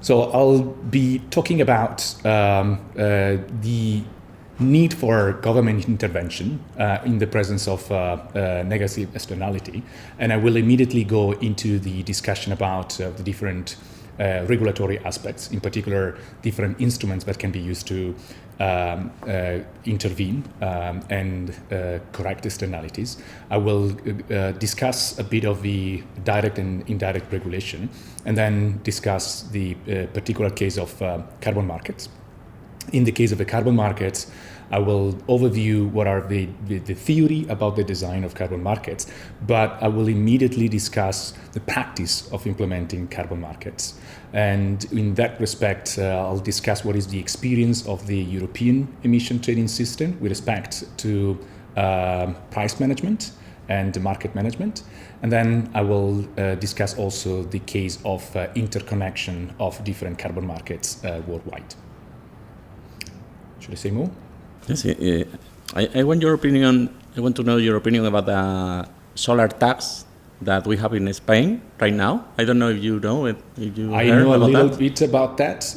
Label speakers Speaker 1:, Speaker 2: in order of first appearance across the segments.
Speaker 1: So I'll be talking about the need for government intervention in the presence of negative externality, and I will immediately go into the discussion about the different regulatory aspects, in particular different instruments that can be used to intervene and correct externalities. I will discuss a bit of the direct and indirect regulation, and then discuss the particular case of carbon markets. In the case of the carbon markets, I will overview what are the theory about the design of carbon markets, but I will immediately discuss the practice of implementing carbon markets. And in that respect, I'll discuss what is the experience of the European emission trading system with respect to price management and market management. And then I will discuss also the case of interconnection of different carbon markets worldwide. Should I say more?
Speaker 2: Yes, I want your opinion. I want to know your opinion about the solar tax that we have in Spain right now. I don't know if you know it. If you
Speaker 1: I know a little bit about that.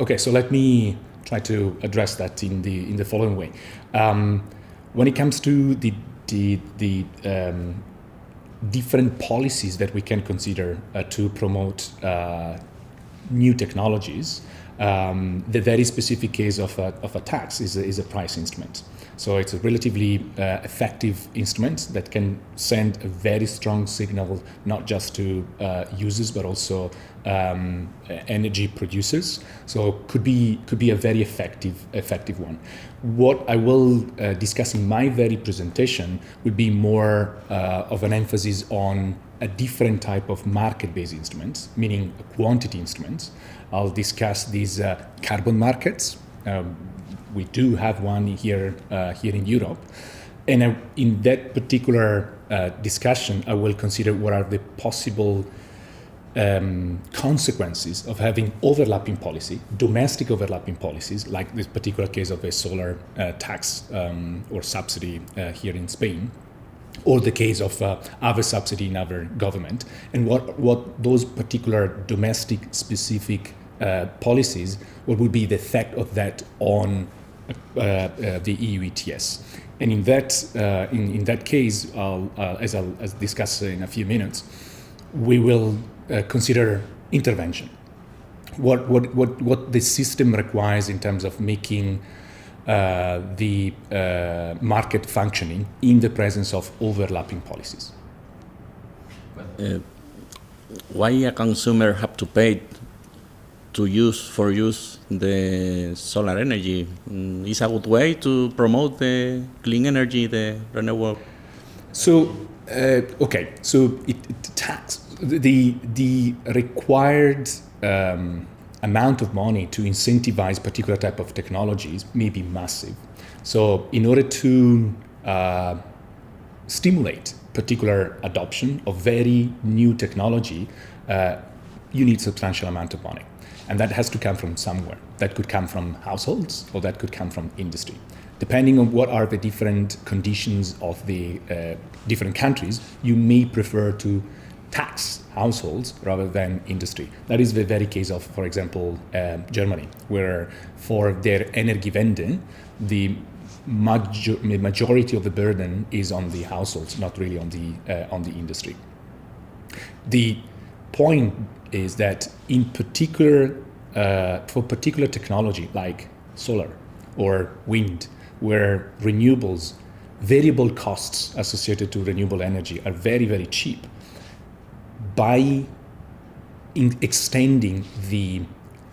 Speaker 1: Okay, so let me try to address that in the following way. When it comes to the different policies that we can consider to promote new technologies, the very specific case of a tax is a price instrument. So it's a relatively effective instrument that can send a very strong signal, not just to users, but also energy producers. So could be a very effective one. What I will discuss in my very presentation would be more of an emphasis on a different type of market-based instruments, meaning quantity instruments. I'll discuss these carbon markets. We do have one here in Europe. And in that particular discussion, I will consider what are the possible consequences of having overlapping policy, domestic overlapping policies, like this particular case of a solar tax or subsidy here in Spain, or the case of other subsidy in other government, and what those particular domestic specific policies, what would be the effect of that on the EU ETS. And in that case, as I'll discuss in a few minutes, we will consider intervention. What the system requires in terms of making the market functioning in the presence of overlapping policies.
Speaker 2: Why a consumer have to pay to use the solar energy? Is a good way to promote the clean energy, the renewable?
Speaker 1: So so the required amount of money to incentivize particular type of technologies may be massive. So in order to stimulate particular adoption of very new technology, you need substantial amount of money. And that has to come from somewhere. That could come from households, or that could come from industry. Depending on what are the different conditions of the different countries, you may prefer to tax households rather than industry. That is the very case of, for example, Germany, where for their Energiewende, the majority of the burden is on the households, not really on the industry. The point is that in particular, for particular technology like solar or wind, where renewables, variable costs associated to renewable energy are very, very cheap, by extending the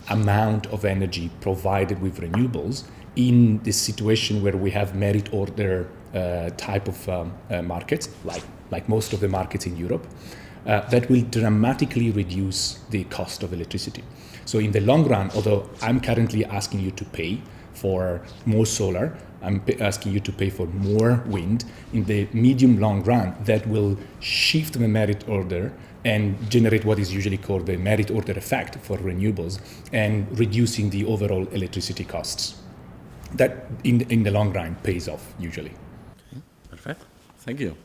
Speaker 1: amount of energy provided with renewables in the situation where we have merit order type of markets, like most of the markets in Europe, that will dramatically reduce the cost of electricity. So in the long run, although I'm currently asking you to pay for more solar, I'm asking you to pay for more wind, in the medium-long run, that will shift the merit order and generate what is usually called the merit order effect for renewables, and reducing the overall electricity costs. That in the long run pays off usually.
Speaker 2: Okay, perfect. Thank you.